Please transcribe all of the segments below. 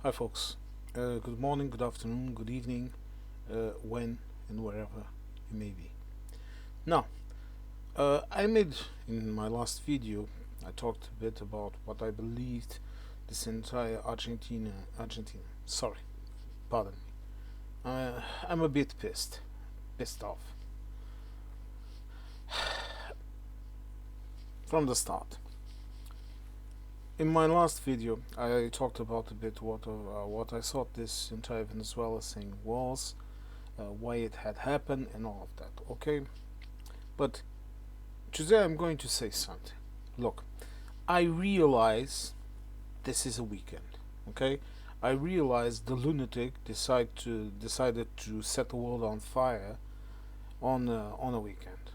Hi, folks. Good morning, good afternoon, good evening, when and wherever you may be. Now, I made in my last video, I talked a bit about what I believed this entire sorry, pardon me. I'm a bit pissed off from the start. In my last video, I talked about a bit what I thought this entire Venezuela thing was, why it had happened, and all of that. Okay, but today I'm going to say something. Look, I realize this is a weekend. Okay, I realize the lunatic decided to set the world on fire on a weekend.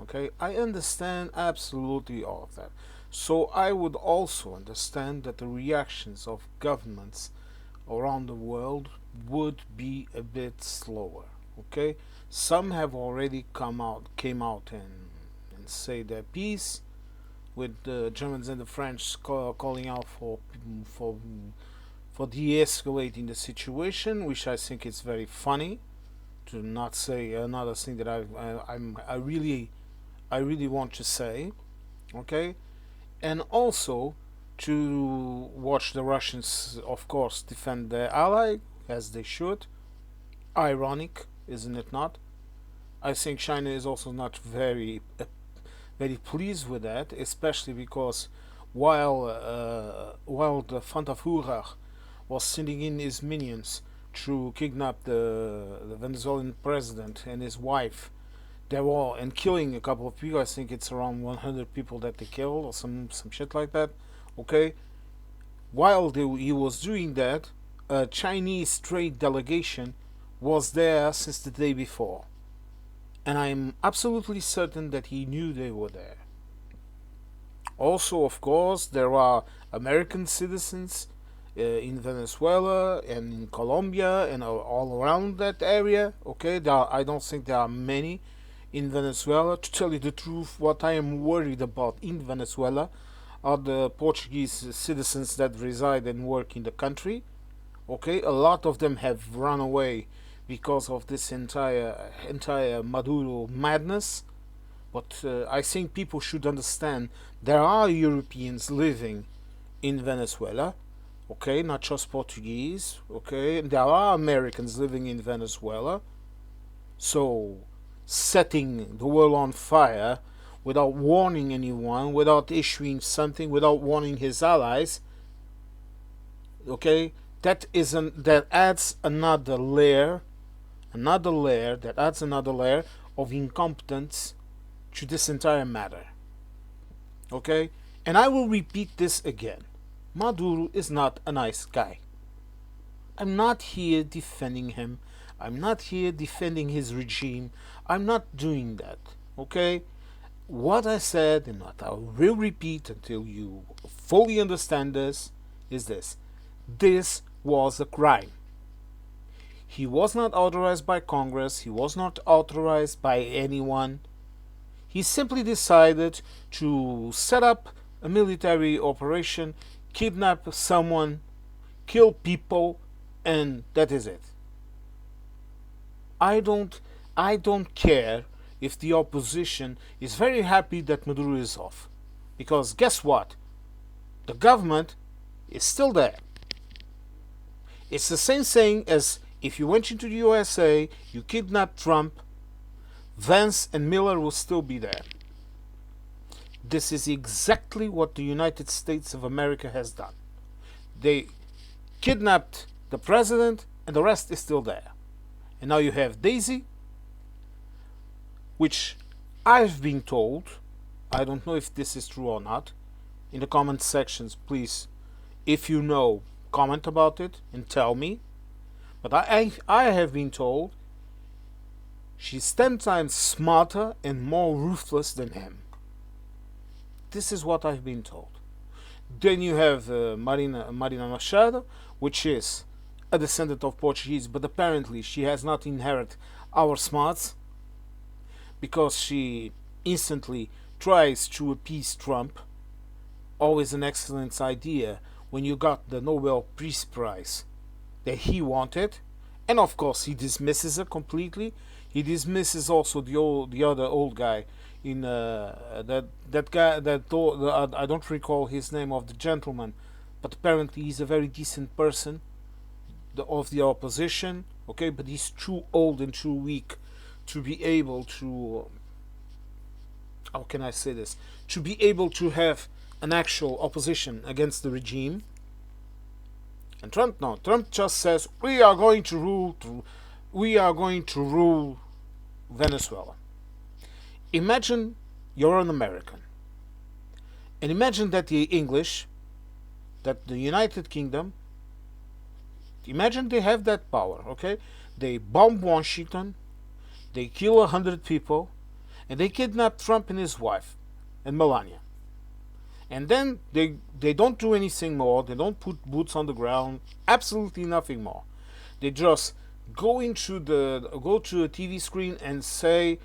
Okay, I understand absolutely all of that. So I would also understand that the reactions of governments around the world would be a bit slower. Okay, some have already came out and say their piece, with the Germans and the French calling out for for de-escalating the situation, which I think is very funny. To not say another thing that I really want to say, okay, and also to watch the Russians, of course, defend their ally as they should. Ironic, isn't it not? I think China is also not very pleased with that, especially because while the Fantafuhrer was sending in his minions to kidnap the Venezuelan president and his wife, they were and killing a couple of people. I think it's around 100 people that they killed or some shit like that. Okay, while he was doing that, a Chinese trade delegation was there since the day before, and I'm absolutely certain that he knew they were there. Also, of course, there are American citizens in Venezuela and in Colombia and all around that area. Okay, I don't think there are many in Venezuela. To tell you the truth, what I am worried about in Venezuela are the Portuguese citizens that reside and work in the country. Okay, a lot of them have run away because of this entire Maduro madness. But I think people should understand there are Europeans living in Venezuela, okay, not just Portuguese, okay, there are Americans living in Venezuela. So setting the world on fire without warning anyone, without issuing something, without warning his allies, okay, that adds another layer of incompetence to this entire matter. Okay? And I will repeat this again. Maduro is not a nice guy. I'm not here defending him. I'm not here defending his regime. I'm not doing that. Okay? What I said, and what I will repeat until you fully understand this, is this. This was a crime. He was not authorized by Congress. He was not authorized by anyone. He simply decided to set up a military operation, kidnap someone, kill people, and that is it. I don't care if the opposition is very happy that Maduro is off. Because guess what? The government is still there. It's the same thing as if you went into the USA, you kidnapped Trump, Vance and Miller will still be there. This is exactly what the United States of America has done. They kidnapped the president and the rest is still there. And now you have Daisy, which I've been told, I don't know if this is true or not. In the comment sections, please, if you know, comment about it and tell me. But I have been told she's 10 times smarter and more ruthless than him. This is what I've been told. Then you have Marina Machado, which is a descendant of Portuguese, but apparently she has not inherited our smarts because she instantly tries to appease Trump. Always an excellent idea when you got the Nobel Peace Prize that he wanted, and of course he dismisses it completely. He dismisses also the other old guy in that guy I don't recall his name of the gentleman, but apparently he's a very decent person of the opposition. Okay, but he's too old and too weak to be able to how can I say this, to be able to have an actual opposition against the regime. And Trump, no, Trump just says we are going to rule Venezuela. Imagine you're an American, and imagine that the English, that the United Kingdom, imagine they have that power. Okay, they bomb Washington, they kill 100 people, and they kidnap Trump and his wife and Melania. And then they don't do anything more. They don't put boots on the ground. Absolutely nothing more. They just go to a TV screen and say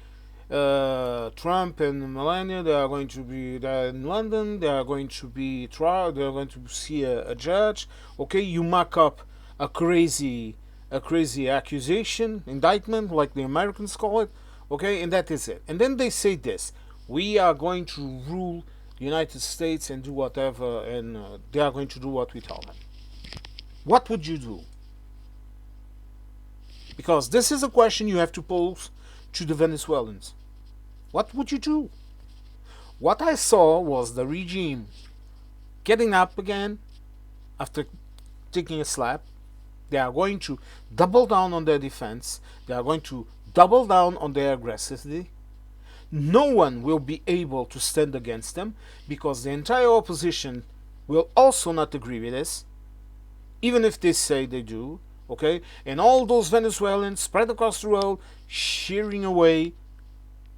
Trump and Melania, they're in London. They are going to be tried. They are going to see a judge. Okay, you muck up a crazy accusation, indictment, like the Americans call it. Okay, and that is it. And then they say this: we are going to rule the United States and do whatever, and they are going to do what we tell them. What would you do? Because this is a question you have to pose to the Venezuelans. What would you do? What I saw was the regime getting up again after taking a slap. They are going to double down on their defense. They are going to double down on their aggressivity. No one will be able to stand against them because the entire opposition will also not agree with this, even if they say they do. Okay, and all those Venezuelans spread across the world cheering away,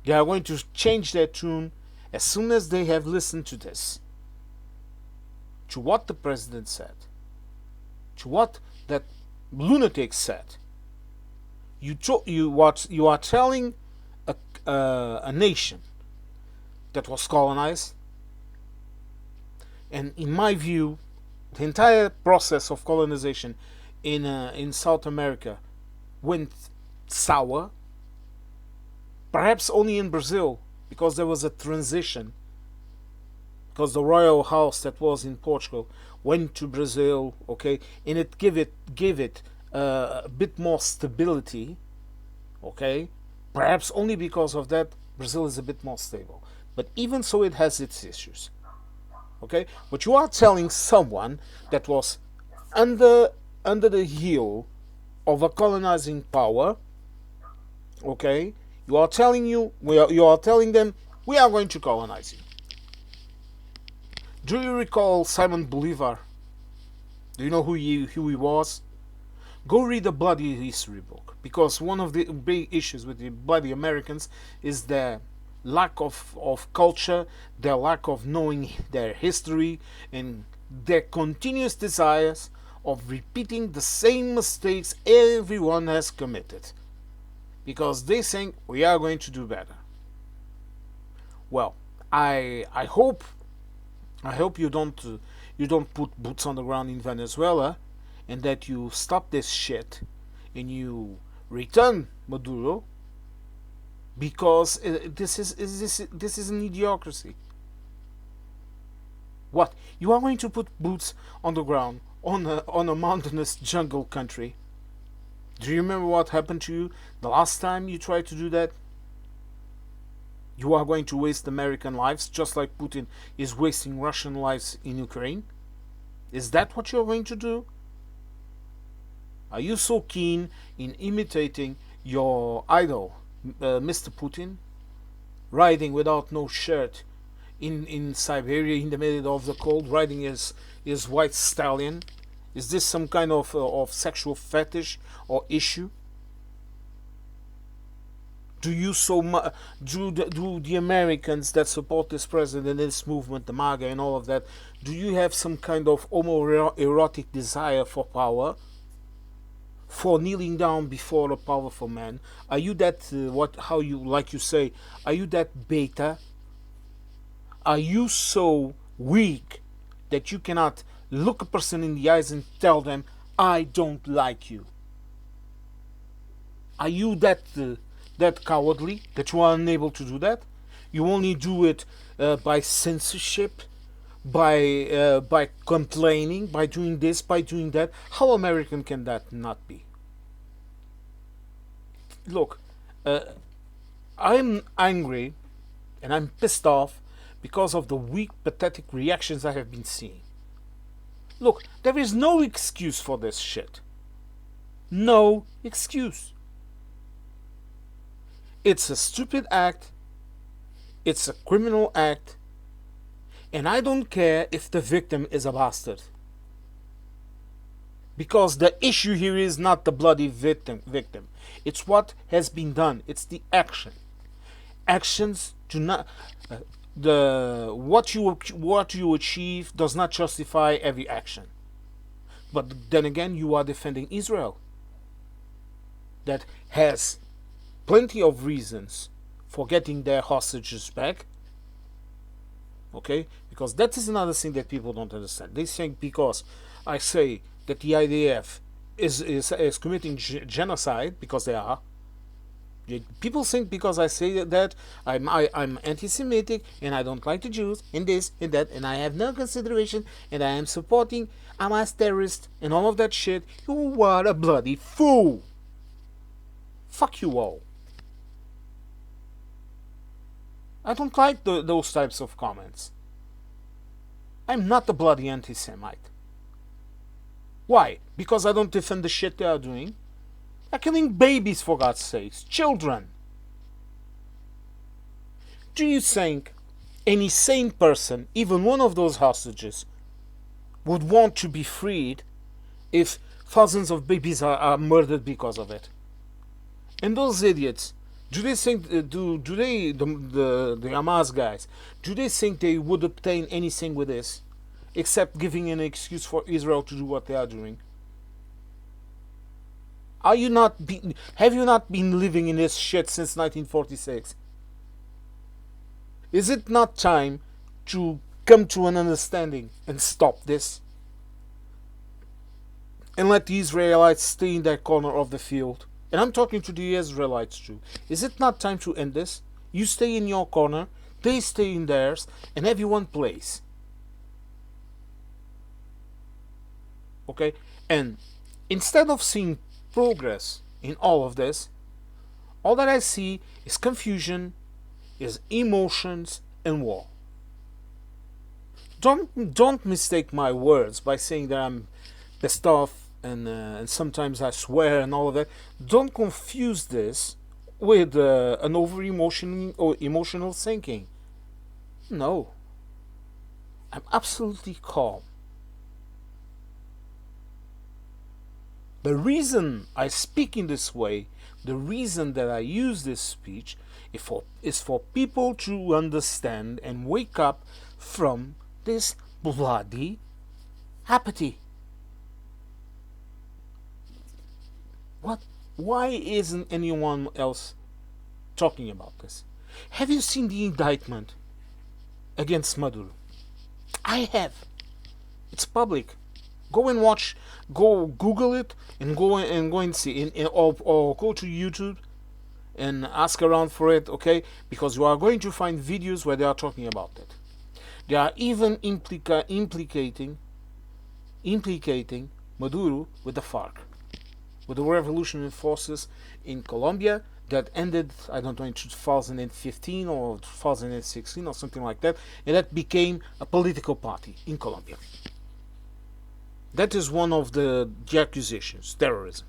they are going to change their tune as soon as they have listened to this, to what the president said, to what that lunatic said. You are telling a nation that was colonized, and in my view, the entire process of colonization in South America went sour. Perhaps only in Brazil, because there was a transition, because the royal house that was in Portugal went to Brazil, okay, and it gave it a bit more stability, okay. Perhaps only because of that, Brazil is a bit more stable. But even so, it has its issues. Okay? But you are telling someone that was under the heel of a colonizing power, okay? You are telling them, we are going to colonize you. Do you recall Simon Bolivar? Do you know who he was? Go read the Bloody History book, because one of the big issues with the bloody Americans is their lack of culture, their lack of knowing their history, and their continuous desires of repeating the same mistakes everyone has committed, because they think we are going to do better. Well, I hope you don't put boots on the ground in Venezuela, and that you stop this shit and you return Maduro, because this is an idiocracy. What? You are going to put boots on the ground on a mountainous jungle country? Do you remember what happened to you the last time you tried to do that? You are going to waste American lives just like Putin is wasting Russian lives in Ukraine? Is that what you're going to do? Are you so keen in imitating your idol, Mr. Putin, riding without no shirt in Siberia in the middle of the cold, riding his white stallion? Is this some kind of sexual fetish or issue? Do the Americans that support this president, this movement, the MAGA and all of that, do you have some kind of homoerotic desire for power? For kneeling down before a powerful man? Are you that are you that beta? Are you so weak that you cannot look a person in the eyes and tell them, I don't like you. Are you that cowardly that you are unable to do that? You only do it by censorship, by complaining, by doing this, by doing that. How American can that not be? Look, uh, I'm angry and I'm pissed off because of the weak, pathetic reactions I have been seeing. Look, there is no excuse for this shit. No excuse. It's a stupid act. It's a criminal act. And I don't care if the victim is a bastard. Because the issue here is not the bloody victim. It's what has been done. It's the action. Actions do not... the what you achieve does not justify every action. But then again, you are defending Israel. That has plenty of reasons for getting their hostages back. Okay? Because that is another thing that people don't understand. They think because I say that the IDF is committing genocide, because they are. People think because I say that I'm anti-Semitic and I don't like the Jews and this and that and I have no consideration and I am supporting Hamas terrorists and all of that shit. You are a bloody fool. Fuck you all. I don't like those types of comments. I'm not a bloody anti-Semite. Why? Because I don't defend the shit they are doing? They're killing babies, for God's sakes. Children. Do you think any sane person, even one of those hostages, would want to be freed if thousands of babies are murdered because of it? And those idiots, do they think, the Hamas guys, do they think they would obtain anything with this except giving an excuse for Israel to do what they are doing? Have you not been living in this shit since 1946? Is it not time to come to an understanding and stop this? And let the Israelites stay in their corner of the field? And I'm talking to the Israelites too. Is it not time to end this? You stay in your corner, they stay in theirs, and everyone plays. Okay? And instead of seeing progress in all of this, all that I see is confusion, is emotions, and war. Don't mistake my words by saying that I'm pissed off and sometimes I swear and all of that. Don't confuse this with an over emotion or emotional thinking. No, I'm absolutely calm. The reason I speak in this way, the reason that I use this speech is for people to understand and wake up from this bloody apathy. What? Why isn't anyone else talking about this? Have you seen the indictment against Maduro? I have. It's public. Go and watch. Go Google it and go and see. Or go to YouTube and ask around for it. Okay, because you are going to find videos where they are talking about it. They are even implicating Maduro with the FARC, with the revolutionary forces in Colombia that ended, I don't know, in 2015 or 2016 or something like that, and that became a political party in Colombia. That is one of the accusations, terrorism.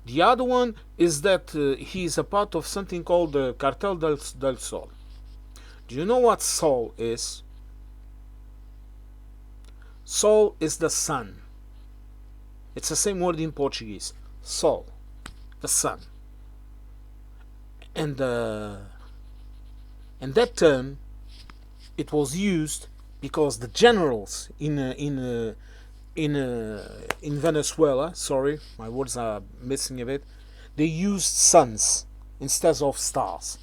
The other one is that he is a part of something called the Cartel del Sol. Do you know what Sol is? Sol is the sun. It's the same word in Portuguese. Sol, the sun. And that term, it was used because the generals in Venezuela, sorry, my words are missing a bit, they used suns instead of stars.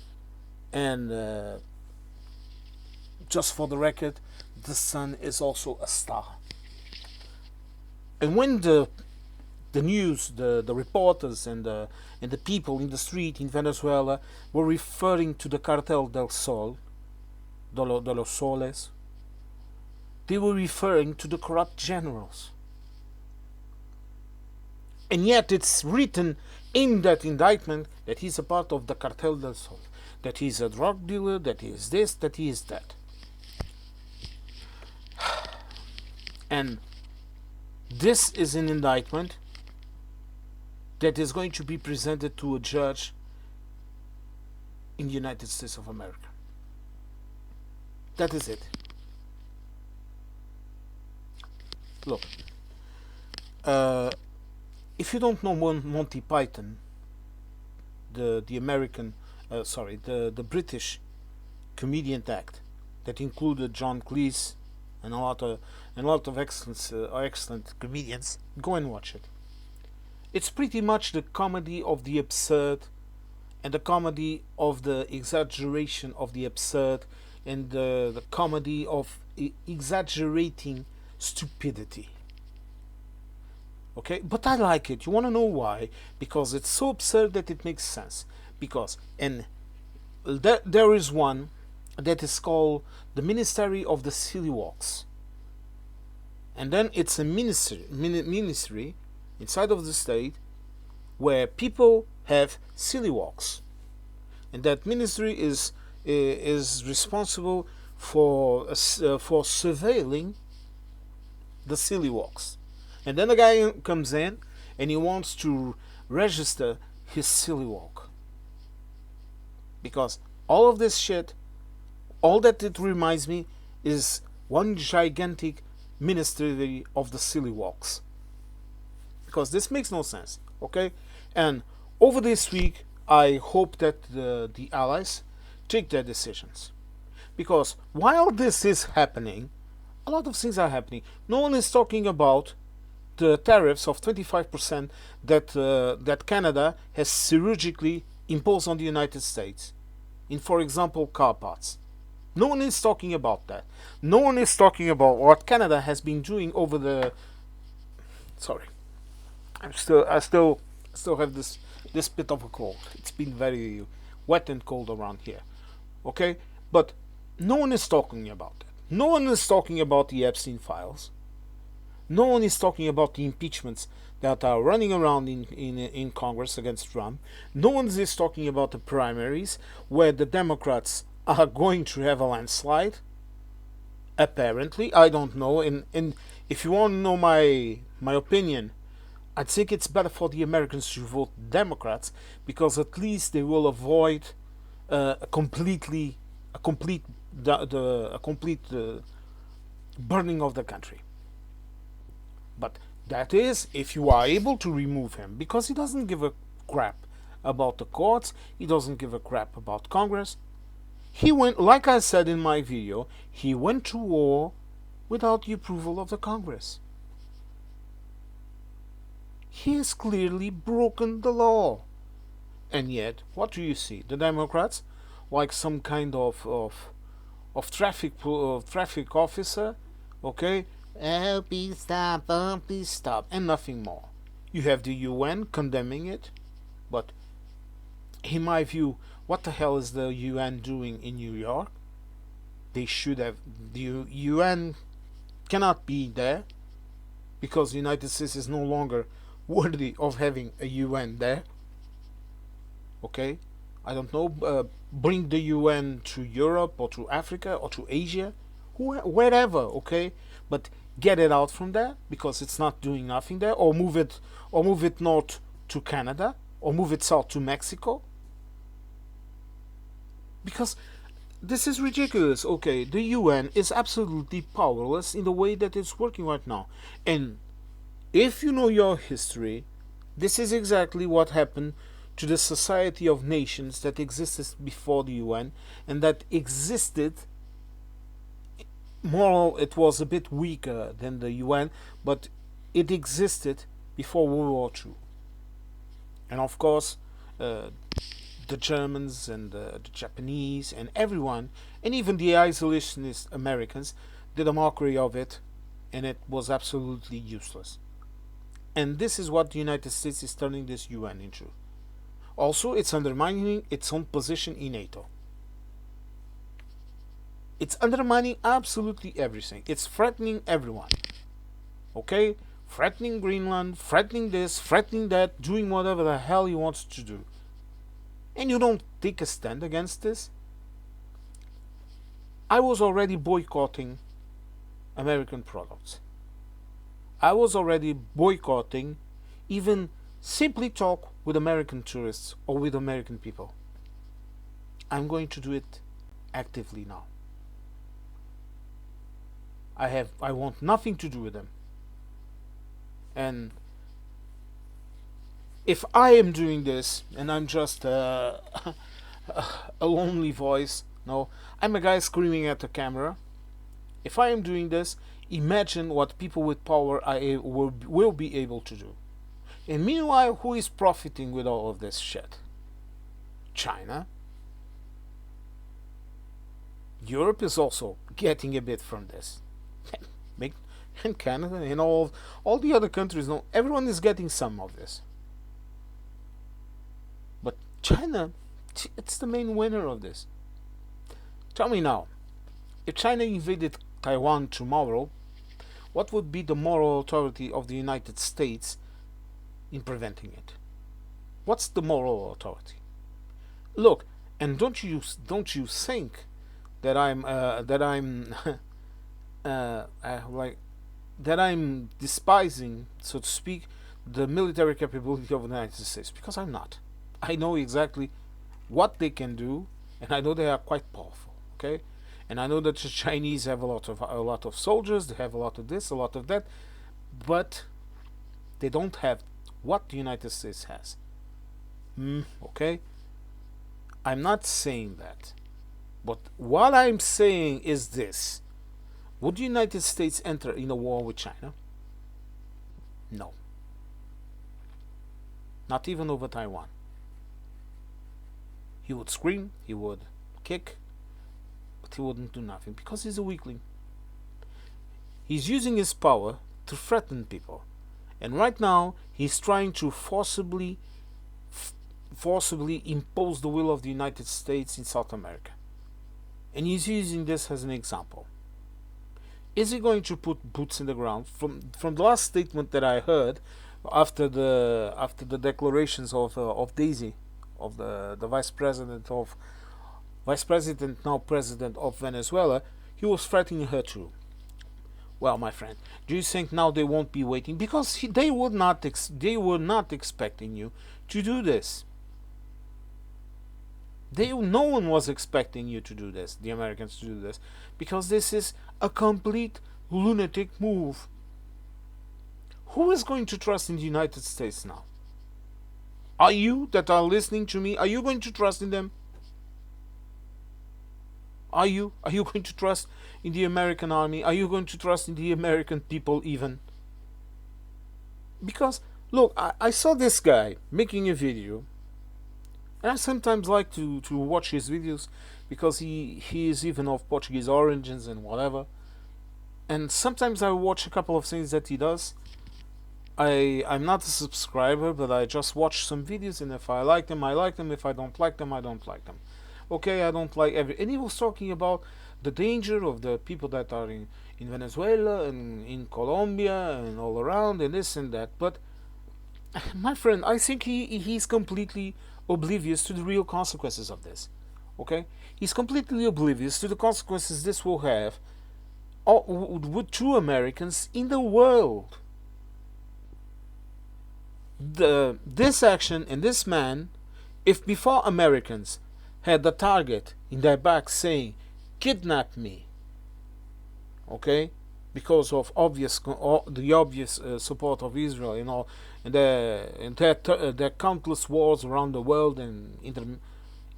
And just for the record, the sun is also a star. And when the the news, the reporters and the people in the street in Venezuela were referring to the Cartel del Sol, de los Soles. They were referring to the corrupt generals. And yet it's written in that indictment that he's a part of the Cartel del Sol, that he's a drug dealer, that he is this, that he is that. And this is an indictment that is going to be presented to a judge in the United States of America. That is it. Look, if you don't know Monty Python, the American, the British comedian act that included John Cleese and a lot of excellent comedians, go and watch it. It's pretty much the comedy of the absurd, and the comedy of the exaggeration of the absurd, and the comedy of exaggerating stupidity. Okay, but I like it. You want to know why? Because it's so absurd that it makes sense. Because there is one that is called the Ministry of the Silly Walks, and then it's a ministry inside of the state where people have silly walks, and that ministry is responsible for surveilling the silly walks. And then the guy comes in and he wants to register his silly walk, because all of this shit, all that it reminds me is one gigantic ministry of the silly walks, because this makes no sense. Okay, and over this week I hope that the allies take their decisions, because while this is happening, a lot of things are happening. No one is talking about the tariffs of 25% that Canada has chirurgically imposed on the United States in, for example, car parts. No one is talking about that. No one is talking about what Canada has been doing over the. Sorry, I still have this bit of a cold. It's been very wet and cold around here. Okay, but no one is talking about that. No one is talking about the Epstein files. No one is talking about the impeachments that are running around in Congress against Trump. No one is talking about the primaries where the Democrats are going to have a landslide. Apparently, I don't know. And if you want to know my opinion, I think it's better for the Americans to vote Democrats, because at least they will avoid a complete burning of the country. But that is if you are able to remove him, because he doesn't give a crap about the courts, he doesn't give a crap about Congress. He went, like I said in my video, he went to war without the approval of the Congress. He has clearly broken the law. And yet, what do you see? The Democrats, like some kind of traffic officer, okay? Please stop, and nothing more. You have the UN condemning it, but in my view, what the hell is the UN doing in New York? They should have. The UN cannot be there, because the United States is no longer worthy of having a UN there. Okay, I don't know. Bring the UN to Europe or to Africa or to Asia, wherever. Okay, but get it out from there, because it's not doing nothing there. Or move it north to Canada, or move it south to Mexico. Because this is ridiculous. Okay, the UN is absolutely powerless in the way that it's working right now. And if you know your history, this is exactly what happened to the Society of Nations that existed before the UN, and that existed more. It was a bit weaker than the UN, but it existed before World War II. And of course, the Germans and the Japanese and everyone, and even the isolationist Americans, did a mockery of it, and it was absolutely useless. And this is what the United States is turning this UN into. Also, it's undermining its own position in NATO. It's undermining absolutely everything. It's threatening everyone. Okay? Threatening Greenland, threatening this, threatening that, doing whatever the hell he wants to do. And you don't take a stand against this? I was already boycotting American products. I was already boycotting even simply talk with American tourists or with American people. I'm going to do it actively now. I want nothing to do with them. And if I am doing this and I'm just a lonely voice, no, I'm a guy screaming at the camera. If I am doing this, imagine what people with power will be able to do. And meanwhile, who is profiting with all of this shit? China. Europe is also getting a bit from this. And Canada and all the other countries, no, everyone is getting some of this. But China, it's the main winner of this. Tell me now, if China invaded Taiwan tomorrow, what would be the moral authority of the United States in preventing it? What's the moral authority? Look, and don't you think that I'm despising, so to speak, the military capability of the United States, because I'm not. I know exactly what they can do, and I know they are quite powerful. Okay, and I know that the Chinese have a lot of soldiers. They have a lot of this, a lot of that, but they don't have what the United States has. Okay, I'm not saying that, but what I'm saying is this: would the United States enter in a war with China? No. Not even over Taiwan. He would scream, he would kick, but he wouldn't do nothing because he's a weakling. He's using his power to threaten people. And right now, he's trying to forcibly impose the will of the United States in South America. And he's using this as an example. Is he going to put boots in the ground? From the last statement that I heard after the declarations of Daisy, of the vice president now president of Venezuela, he was threatening her too. Well, my friend, do you think now they won't be waiting? Because they were not expecting you to do this. No one was expecting you to do this, the Americans to do this, because this is a complete lunatic move. Who is going to trust in the United States now? Are you that are listening to me? Are you going to trust in them? Are you going to trust in the American army? Are you going to trust in the American people even? Because, look, I saw this guy making a video, and I sometimes like to watch his videos because he is even of Portuguese origins and whatever. And sometimes I watch a couple of things that he does. I'm not a subscriber, but I just watch some videos, and if I like them, I like them. If I don't like them, I don't like them. Okay, I don't like every. And he was talking about the danger of the people that are in Venezuela and in Colombia and all around and this and that. But my friend, I think he's completely oblivious to the real consequences of this. Okay, he's completely oblivious to the consequences this will have with true Americans in the world. This action and this man, if before Americans had the target in their back saying, "Kidnap me," okay, because of the obvious support of Israel, and their countless wars around the world,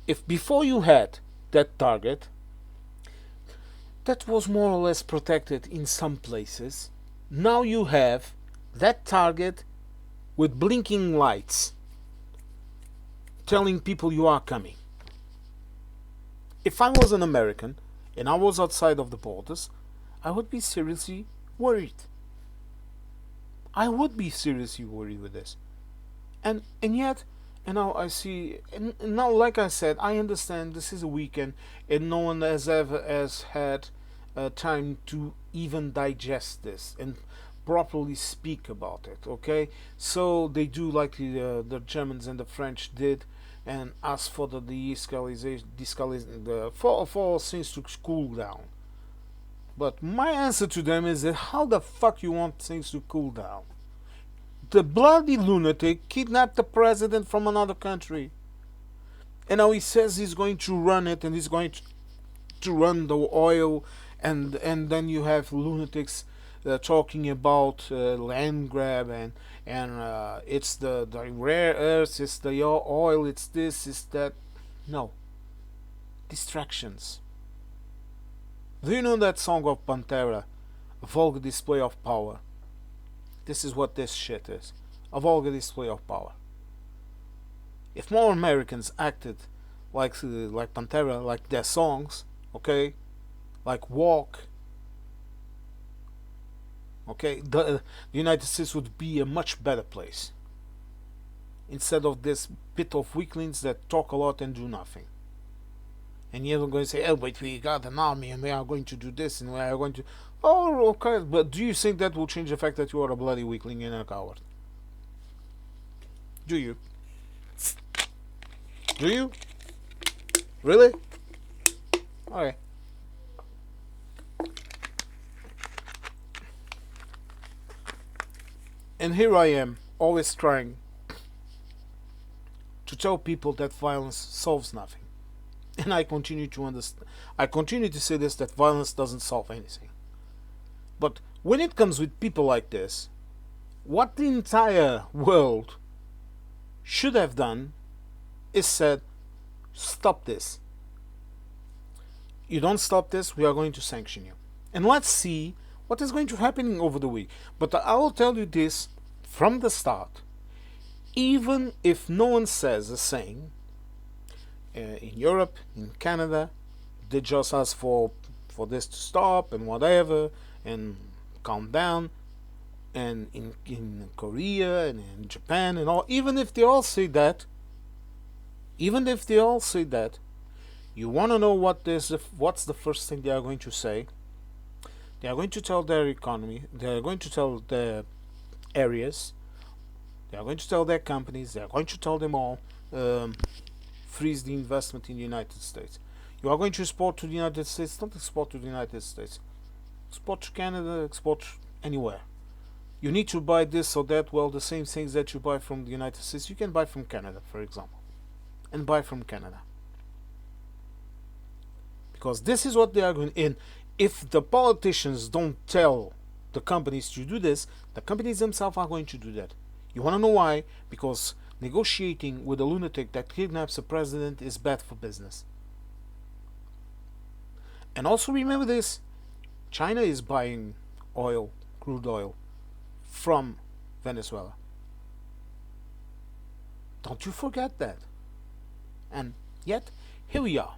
if before you had that target, that was more or less protected in some places, now you have that target with blinking lights telling people you are coming. If I was an American and I was outside of the borders, I would be seriously worried. I would be seriously worried with this. And yet, now I see, and now, like I said, I understand this is a weekend and no one has ever has had time to even digest this and properly speak about it. Okay, so they do like the Germans and the French did, and ask for the de-escalation, for things to cool down. But my answer to them is that how the fuck you want things to cool down? The bloody lunatic kidnapped the president from another country. And now he says he's going to run it and he's going to run the oil. And then you have lunatics talking about land grab and it's the rare earths, it's the oil, it's this, it's that. No. Distractions. Do you know that song of Pantera? A vulgar display of power. This is what this shit is. A vulgar display of power. If more Americans acted like Pantera, like their songs, okay, like Walk, okay, the United States would be a much better place. Instead of this pit of weaklings that talk a lot and do nothing. And you're going to say, oh, but we got an army and we are going to do this and we are going to... Oh, okay, but do you think that will change the fact that you are a bloody weakling and a coward? Do you? Do you? Really? Okay. And here I am, always trying to tell people that violence solves nothing. And I continue to understand. I continue to say this, that violence doesn't solve anything. But when it comes with people like this, what the entire world should have done is said, stop this. You don't stop this, we are going to sanction you. And let's see what is going to happen over the week. But I will tell you this from the start. Even if no one says a saying, in Europe, in Canada, they just ask for this to stop and whatever and calm down. And in Korea and in Japan and all, even if they all say that, you want to know what's the first thing they are going to say? They are going to tell their economy, they are going to tell their areas, they are going to tell their companies, they are going to tell them all, freeze the investment in the United States. You are going to export to the United States, don't export to the United States. Export to Canada, export anywhere. You need to buy this or that, well, the same things that you buy from the United States, you can buy from Canada, for example. And buy from Canada. Because this is what they are going in. If the politicians don't tell the companies to do this, the companies themselves are going to do that. You want to know why? Because negotiating with a lunatic that kidnaps a president is bad for business. And also remember this, China is buying oil, crude oil, from Venezuela. Don't you forget that. And yet, here we are.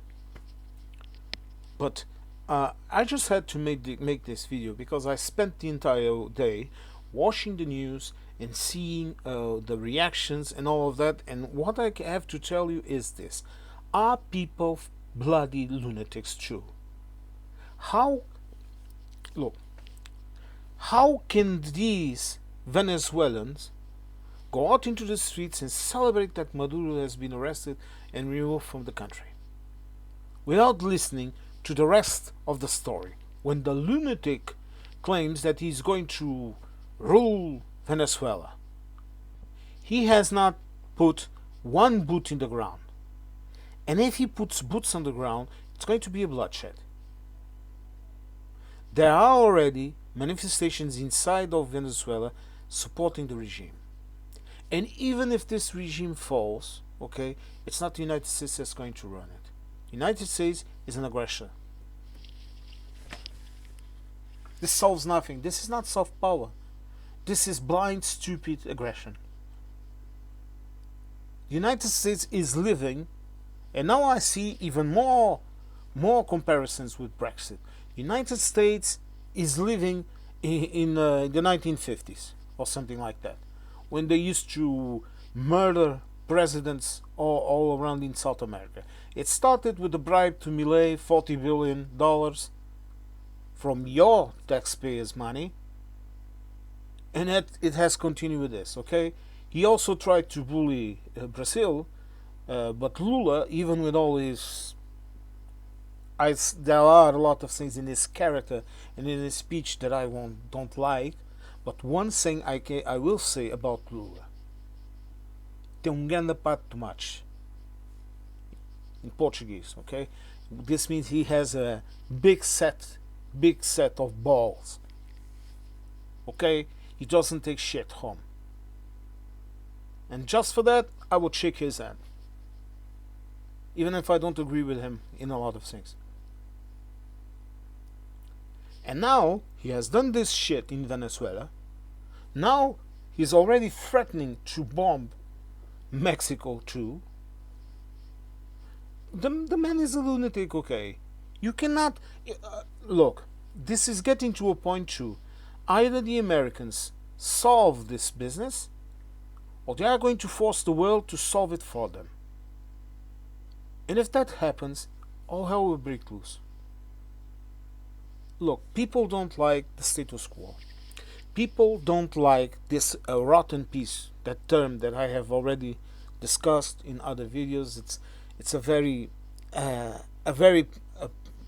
But I just had to make this video because I spent the entire day watching the news and seeing the reactions and all of that. And what I have to tell you is this. Are people bloody lunatics too? How can these Venezuelans go out into the streets and celebrate that Maduro has been arrested and removed from the country without listening to the rest of the story, when the lunatic claims that he's going to rule Venezuela? He has not put one boot in the ground, and if he puts boots on the ground, it's going to be a bloodshed. There are already manifestations inside of Venezuela supporting the regime. And even if this regime falls, okay, it's not the United States that's going to run it. The United States is an aggressor. This solves nothing. This is not soft power. This is blind, stupid aggression. The United States is living, and now I see even more comparisons with Brexit. The United States is living in the 1950s. or something like that, when they used to murder presidents all around in South America. It started with a bribe to Milei, $40 billion from your taxpayers' money, and it has continued with this. Okay, he also tried to bully Brazil, but Lula, even with all his, there are a lot of things in his character and in his speech that I don't like, but one thing I will say about Lula: tem grande pato de tomate, in Portuguese. Okay, this means he has a big set of balls. Okay, he doesn't take shit home, and just for that I would shake his hand, even if I don't agree with him in a lot of things. And now he has done this shit in Venezuela. Now he's already threatening to bomb Mexico too. The man is a lunatic. Okay, you cannot look. This is getting to a point too. Either the Americans solve this business, or they are going to force the world to solve it for them. And if that happens, all hell will break loose. Look, people don't like the status quo. People don't like this rotten piece, that term that I have already discussed in other videos. It's a very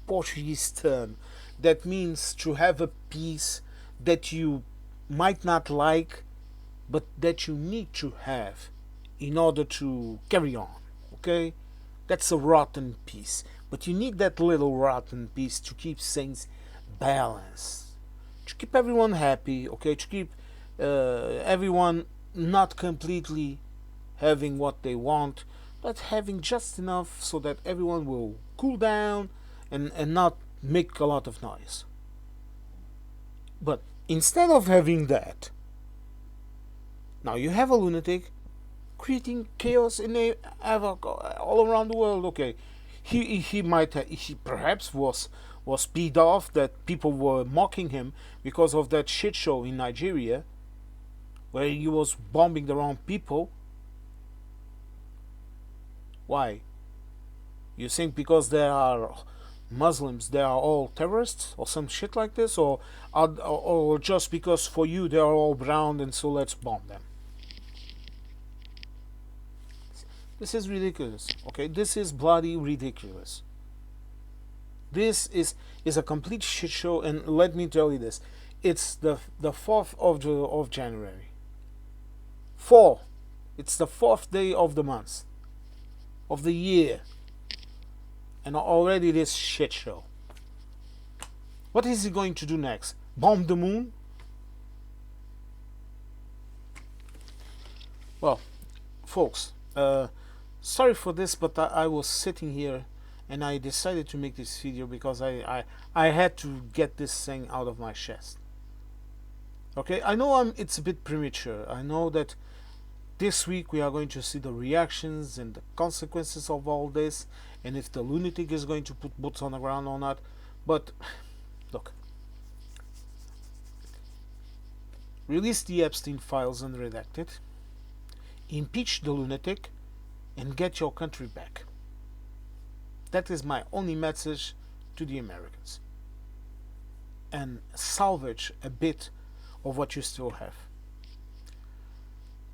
Portuguese term that means to have a piece that you might not like, but that you need to have in order to carry on. Okay, that's a rotten piece, but you need that little rotten piece to keep things balanced, to keep everyone happy. Okay, to keep everyone not completely having what they want, but having just enough so that everyone will cool down and not make a lot of noise. But instead of having that, now you have a lunatic creating chaos in all around the world. Okay, he might he perhaps was peed off that people were mocking him because of that shit show in Nigeria where he was bombing the wrong people. Why? You think because they are Muslims they are all terrorists or some shit like this, or just because for you they are all brown and so let's bomb them? This is ridiculous. Okay, this is bloody ridiculous. This is a complete shit show, and let me tell you this: it's the 4th of January. 4. It's the 4th day of the month, of the year, and already this shit show. What is he going to do next? Bomb the moon? Well, folks, sorry for this, but I was sitting here and I decided to make this video because I had to get this thing out of my chest. Okay, I know it's a bit premature. I know that this week we are going to see the reactions and the consequences of all this, and if the lunatic is going to put boots on the ground or not. But look, release the Epstein files unredacted, impeach the lunatic, and get your country back. That is my only message to the Americans. And salvage a bit of what you still have.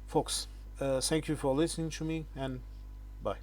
Folks, thank you for listening to me, and bye.